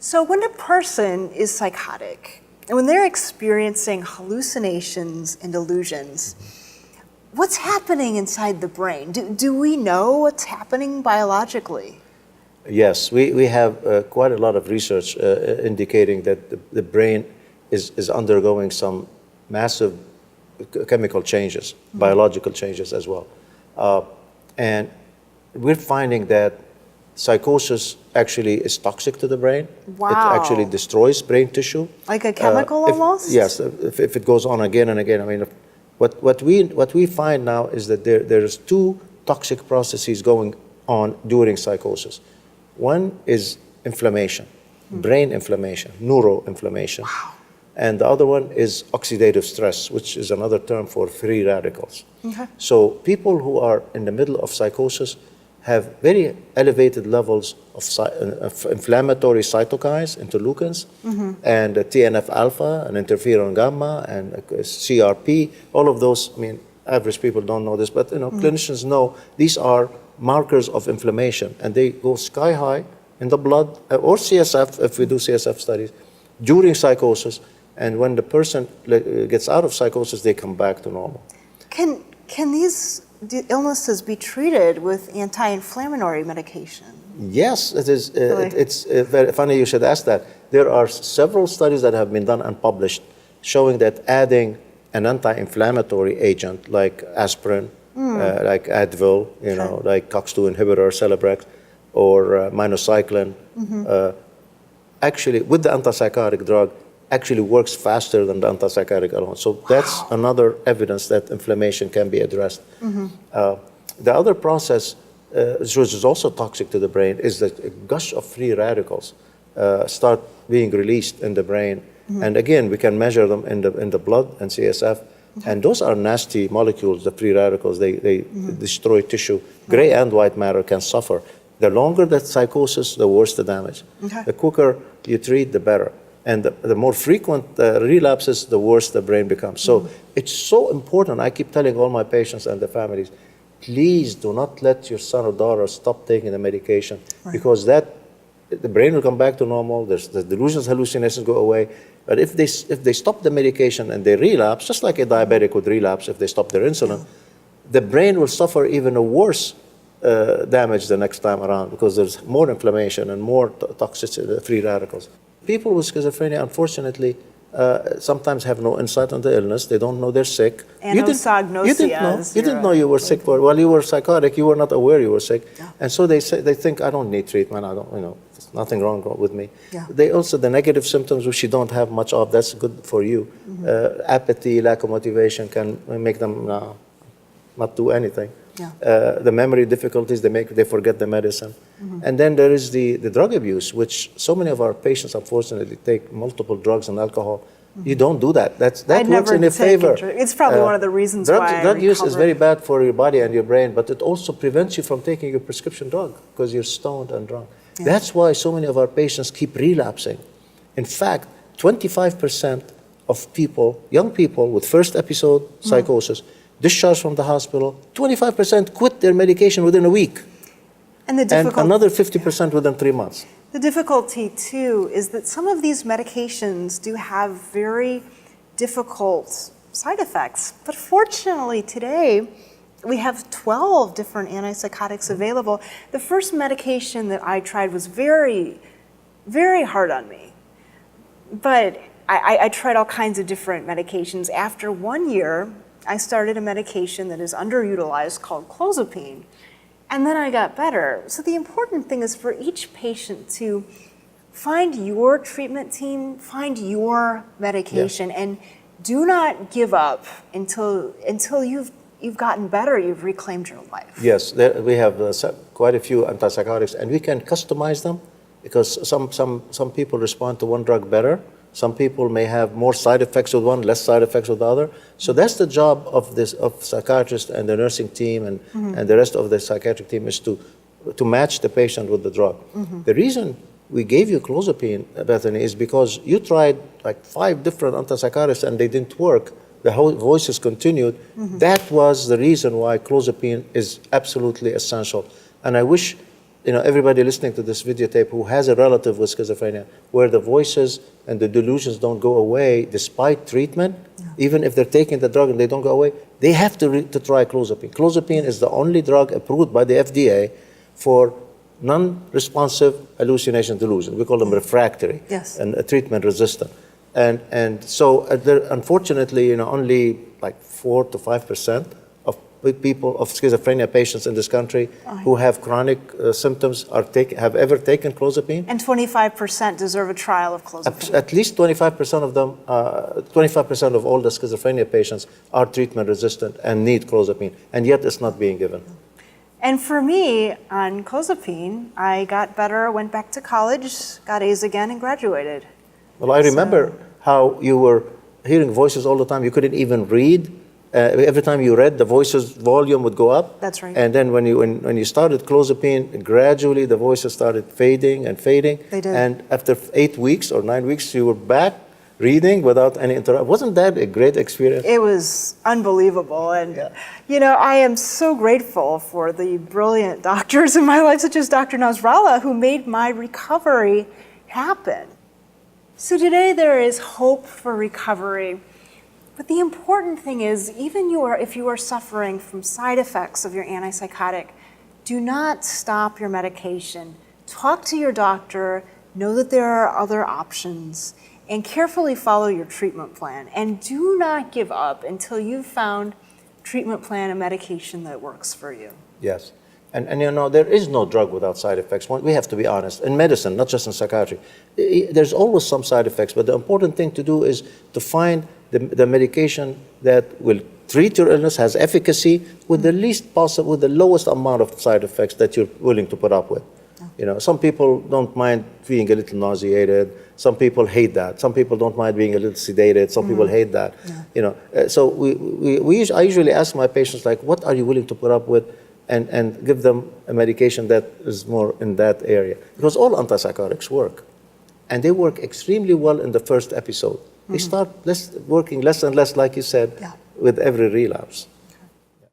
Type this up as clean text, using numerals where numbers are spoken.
So when a person is psychotic, and when they're experiencing hallucinations and delusions, what's happening inside the brain? Do we know what's happening biologically? Yes, we have quite a lot of research indicating that the brain is undergoing some massive chemical changes, biological changes as well. And we're finding that psychosis actually is toxic to the brain. Wow. It actually destroys brain tissue. Like a chemical almost? Yes, if it goes on again and again. I mean, what we find now is that there's two toxic processes going on during psychosis. One is inflammation, brain inflammation, neuroinflammation. Wow. And the other one is oxidative stress, which is another term for free radicals. Okay. So people who are in the middle of psychosis have very elevated levels of inflammatory cytokines, interleukins, and TNF alpha, and interferon gamma, and CRP. All of those, I mean, average people don't know this, but clinicians know these are markers of inflammation, and they go sky high in the blood or CSF, if we do CSF studies, during psychosis. And when the person gets out of psychosis, they come back to normal. Can these illnesses be treated with anti-inflammatory medication? Yes, it is. Really? It's very funny you should ask that. There are several studies that have been done and published showing that adding an anti-inflammatory agent like aspirin, like Advil, like COX-2 inhibitor, Celebrex, or minocycline, actually with the antipsychotic drug, actually works faster than the antipsychotic alone. So that's another evidence that inflammation can be addressed. The other process, which is also toxic to the brain, is that a gush of free radicals start being released in the brain. And again, we can measure them in the blood and CSF. And those are nasty molecules, the free radicals. They destroy tissue. Gray and white matter can suffer. The longer the psychosis, the worse the damage. The quicker you treat, the better. And the more frequent relapses, the worse the brain becomes. So it's so important. I keep telling all my patients and the families, please do not let your son or daughter stop taking the medication, because the brain will come back to normal. The delusions, hallucinations go away. But if they stop the medication and they relapse, just like a diabetic would relapse if they stop their insulin, the brain will suffer even a worse damage the next time around, because there's more inflammation and more toxicity, free radicals. People with schizophrenia, unfortunately, sometimes have no insight on the illness. They don't know they're sick. Anosognosia. You didn't know you were sick. While you were psychotic, you were not aware you were sick. And so they think, I don't need treatment. I don't, there's nothing wrong with me. They also, the negative symptoms, which you don't have much of, that's good for you. Apathy, lack of motivation can make them not do anything. The memory difficulties, they forget the medicine. And then there is the drug abuse, which so many of our patients, unfortunately, take multiple drugs and alcohol. You don't do that. That works in your favor. It's probably one of the reasons why drug use is very bad for your body and your brain, but it also prevents you from taking your prescription drug because you're stoned and drunk. That's why so many of our patients keep relapsing. In fact, 25% of people, young people with first episode psychosis, discharged from the hospital, 25% quit their medication within a week. And another 50% within 3 months. The difficulty, too, is that some of these medications do have very difficult side effects. But fortunately, today, we have 12 different antipsychotics available. The first medication that I tried was very, very hard on me. But I tried all kinds of different medications. After 1 year, I started a medication that is underutilized called clozapine. And then I got better. So the important thing is for each patient to find your treatment team, find your medication, and do not give up until you've gotten better, you've reclaimed your life. Yes, we have quite a few antipsychotics, and we can customize them because some people respond to one drug better. Some people may have more side effects with one, less side effects with the other. So that's the job of psychiatrists and the nursing team and the rest of the psychiatric team is to match the patient with the drug. The reason we gave you clozapine, Bethany, is because you tried like 5 different antipsychotics and they didn't work. The voices continued. That was the reason why clozapine is absolutely essential. And I wish everybody listening to this videotape who has a relative with schizophrenia, where the voices and the delusions don't go away despite treatment, even if they're taking the drug and they don't go away, they have to try clozapine. Clozapine is the only drug approved by the FDA for non-responsive hallucination delusion. We call them refractory and treatment resistant. And so unfortunately, only like 4 to 5% of people, of schizophrenia patients in this country who have chronic symptoms have ever taken clozapine. And 25% deserve a trial of clozapine. At least 25% of them, 25% of all the schizophrenia patients are treatment resistant and need clozapine, and yet it's not being given. And for me, on clozapine, I got better, went back to college, got A's again, and graduated. Well, I remember how you were hearing voices all the time. You couldn't even read. Every time you read, the voices volume would go up. That's right. And then when you started clozapine, gradually the voices started fading and fading. They did. And after 8 weeks or 9 weeks, you were back reading without any interruption. Wasn't that a great experience? It was unbelievable. And, I am so grateful for the brilliant doctors in my life, such as Dr. Nasrallah, who made my recovery happen. So today there is hope for recovery. But the important thing is, even if you are suffering from side effects of your antipsychotic, do not stop your medication. Talk to your doctor, know that there are other options, and carefully follow your treatment plan. And do not give up until you've found treatment plan and medication that works for you. Yes. And there is no drug without side effects. We have to be honest. In medicine, not just in psychiatry, there's always some side effects. But the important thing to do is to find the medication that will treat your illness, has efficacy with the least possible, with the lowest amount of side effects that you're willing to put up with. Some people don't mind being a little nauseated. Some people hate that. Some people don't mind being a little sedated. Some people hate that. So I usually ask my patients, like, what are you willing to put up with? And give them a medication that is more in that area. Because all antipsychotics work. And they work extremely well in the first episode. They start working less and less, like you said, with every relapse.